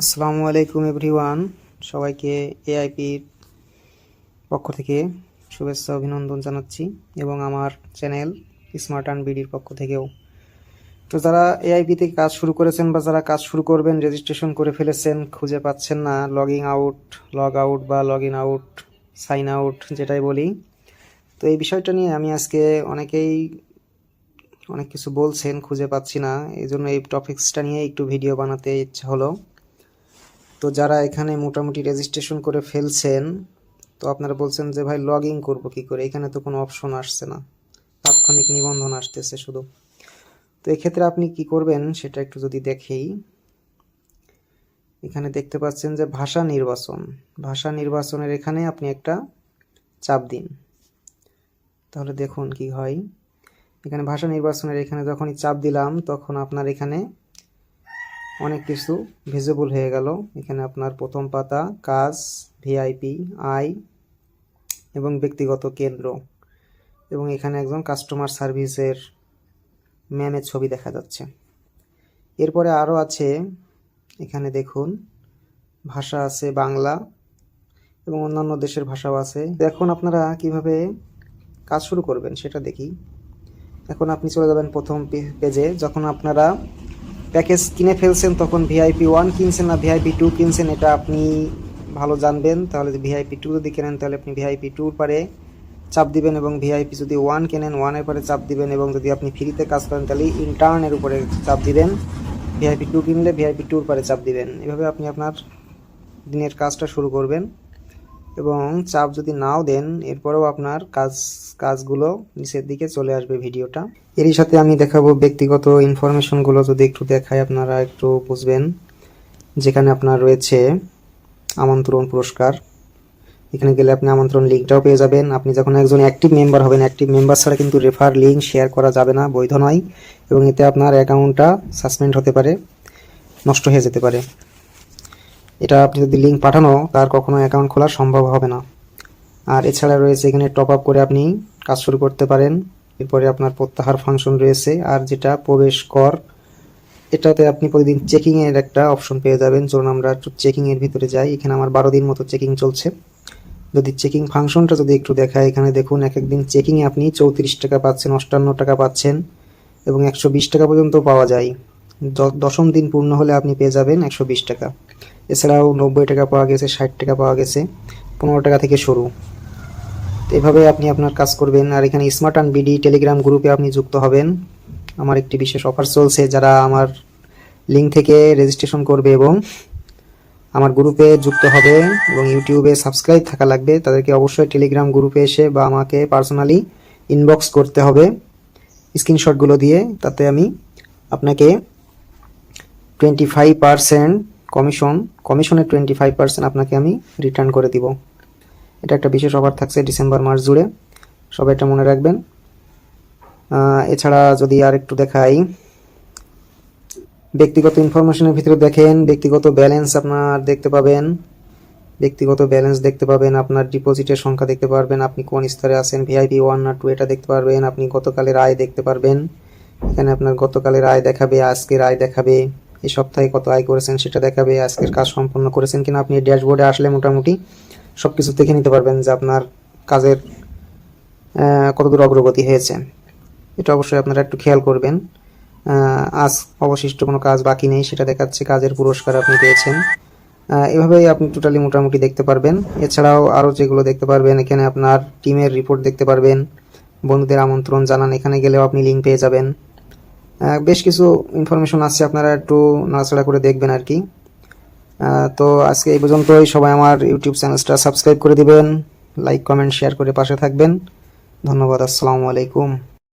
আসসালামু আলাইকুম এভরিওয়ান, সবাইকে এআইপির পক্ষ থেকে শুভেচ্ছা অভিনন্দন জানাচ্ছি এবং আমার চ্যানেল স্মার্ট আর্ন বিডির পক্ষ থেকেও। তো যারা এআইপি থেকে কাজ শুরু করেছেন বা যারা কাজ শুরু করবেন, রেজিস্ট্রেশন করে ফেলেছেন, খুঁজে পাচ্ছেন না লগ আউট বা log in out, sign out যেটাই বলি, তো এই বিষয়টা নিয়ে আমি আজকে অনেক কিছু বলছেন খুঁজে পাচ্ছি না, এই জন্য এই টপিক্সটা নিয়ে একটু ভিডিও বানাতে ইচ্ছা হলো। তো যারা এখানে মোটামুটি রেজিস্ট্রেশন করে ফেলছেন, তো আপনারা বলছেন যে ভাই লগ ইন করবো কী করে, এখানে তো কোনো অপশন আসছে না, তাৎক্ষণিক নিবন্ধন আসতেছে শুধু। তো এক্ষেত্রে আপনি কি করবেন সেটা একটু যদি দেখেই, এখানে দেখতে পাচ্ছেন যে ভাষা নির্বাচনের এখানে আপনি একটা চাপ দিন, তাহলে দেখুন কি হয়। এখানে ভাষা নির্বাচনের এখানে যখনই চাপ দিলাম তখন আপনার এখানে অনেক কিছু ভিজিবল হয়ে গেল। এখানে আপনার প্রথম পাতা, কাজ, ভিআইপি, আয় এবং ব্যক্তিগত কেন্দ্র, এবং এখানে একজন কাস্টমার সার্ভিসের ম্যামের ছবি দেখা যাচ্ছে। এরপরে আরও আছে, এখানে দেখুন ভাষা আছে বাংলা এবং অন্যান্য দেশের ভাষাও আছে। এখন আপনারা কিভাবে কাজ শুরু করবেন সেটা দেখি। এখন আপনি চলে যাবেন প্রথম পেজে। যখন আপনারা প্যাকেজ কিনে ফেলছেন তখন ভিআইপি 1 কিনছেন না ভিআইপি 2 কিনছেন এটা আপনি ভালো জানবেন। তাহলে ভিআইপি 2 যদি কেনেন তাহলে আপনি ভিআইপি 2 পারে চাপ দিবেন, এবং ভিআইপি যদি 1 কেনেন 1 এর পরে চাপ দিবেন, এবং যদি আপনি ফ্রিতে কাজ করেন তাহলে ইন্টার্নের উপরে চাপ দিবেন। ভিআইপি 2 কিনলে ভিআইপি 2 পারে চাপ দিবেন। এভাবে আপনি আপনার দিনের কাজটা শুরু করবেন, এবং চাপ যদি নাও দেন এরপরেও আপনার কাজগুলো নিচের দিকে চলে আসবে ভিডিওটা। এরই সাথে আমি দেখাবো ব্যক্তিগত ইনফরমেশনগুলো, যদি একটু দেখাই আপনারা একটু বুঝবেন। যেখানে আপনার রয়েছে আমন্ত্রণ পুরস্কার, এখানে গেলে আপনি আমন্ত্রণ লিঙ্কটাও পেয়ে যাবেন। আপনি যখন একজন অ্যাক্টিভ মেম্বার হবেন, অ্যাক্টিভ মেম্বার ছাড়া কিন্তু রেফার লিঙ্ক শেয়ার করা যাবে না, বৈধ নয়, এবং এতে আপনার অ্যাকাউন্টটা সাসপেন্ড হতে পারে, নষ্ট হয়ে যেতে পারে। এটা আপনি যদি লিঙ্ক পাঠানো, তার কখনো অ্যাকাউন্ট খোলা সম্ভব হবে না। আর এছাড়া রয়েছে এখানে টপ আপ করে আপনি কাজ শুরু করতে পারেন। এরপরে আপনার প্রত্যাহার ফাংশন রয়েছে, আর যেটা প্রবেশ কর, এটাতে আপনি প্রতিদিন চেকিংয়ের একটা অপশন পেয়ে যাবেন। চলুন আমরা একটু চেকিংয়ের ভিতরে যাই। এখানে আমার 12 দিন মতো চেকিং চলছে। যদি চেকিং ফাংশনটা যদি একটু দেখায়, এখানে দেখুন এক একদিন চেকিংয়ে আপনি 34 টাকা পাচ্ছেন, 58 টাকা পাচ্ছেন, এবং 120 টাকা পর্যন্ত পাওয়া যায়। 10ম দিন পূর্ণ হলে আপনি পেয়ে যাবেন 120 টাকা। এছাড়াও 90 টাকা পাওয়া গেছে, 60 টাকা পাওয়া গেছে, 15 টাকা থেকে শুরু। এভাবে আপনি আপনার কাজ করবেন। আর এখানে স্মার্ট আর্ন বিডি টেলিগ্রাম গ্রুপে আপনি যুক্ত হবেন। আমার একটি বিশেষ অফার চলছে, যারা আমার লিঙ্ক থেকে রেজিস্ট্রেশন করবে এবং আমার গ্রুপে যুক্ত হবে এবং ইউটিউবে সাবস্ক্রাইব থাকা লাগবে, তাদেরকে অবশ্যই টেলিগ্রাম গ্রুপে এসে বা আমাকে পার্সোনালি ইনবক্স করতে হবে স্ক্রিনশটগুলো দিয়ে। তাতে আমি আপনাকে 25% কমিশনের 25% আপনাকে আমি রিটার্ন করে দিব। এটা একটা বিশেষ অফার থাকছে ডিসেম্বর মাস জুড়ে, সবাই এটা মনে রাখবেন। এছাড়া যদি আর একটু দেখাই, ব্যক্তিগত ইনফরমেশনের ভিতরে দেখেন ব্যক্তিগত ব্যালেন্স আপনার দেখতে পাবেন, আপনার ডিপোজিটের সংখ্যা দেখতে পারবেন, আপনি কোন স্তরে আছেন, ভিআইপি 1 না 2 এটা দেখতে পারবেন, আপনি গতকালের আয় দেখতে পারবেন। এখানে আপনার গতকালের আয় দেখাবে, আজকের আয় দেখাবে, এই সপ্তাহে কত আয় করেছেন সেটা দেখাবে, আজকের কাজ সম্পন্ন করেছেন কিনা। আপনি ড্যাশবোর্ডে আসলে মোটামুটি সব কিছু দেখে নিতে পারবেন যে আপনার কাজের কতদূর অগ্রগতি হয়েছে। এটা অবশ্যই আপনারা একটু খেয়াল করবেন। আজ অবশিষ্ট কোনো কাজ বাকি নেই সেটা দেখাচ্ছে, কাজের পুরস্কার আপনি পেয়েছেন। এভাবেই আপনি টোটালি মোটামুটি দেখতে পারবেন। এছাড়াও আরও যেগুলো দেখতে পারবেন, এখানে আপনার টিমের রিপোর্ট দেখতে পারবেন, বন্ধুদের আমন্ত্রণ জানান, এখানে গেলেও আপনি লিঙ্ক পেয়ে যাবেন। বেশ কিছু ইনফরমেশন আছে, আপনারা একটু নাড়াচাড়া করে দেখবেন আর কি। তো আজকে এই পর্যন্তই। সবাই আমার ইউটিউব চ্যানেলটা সাবস্ক্রাইব করে দিবেন, লাইক কমেন্ট শেয়ার করে পাশে থাকবেন। ধন্যবাদ। আসসালামু আলাইকুম।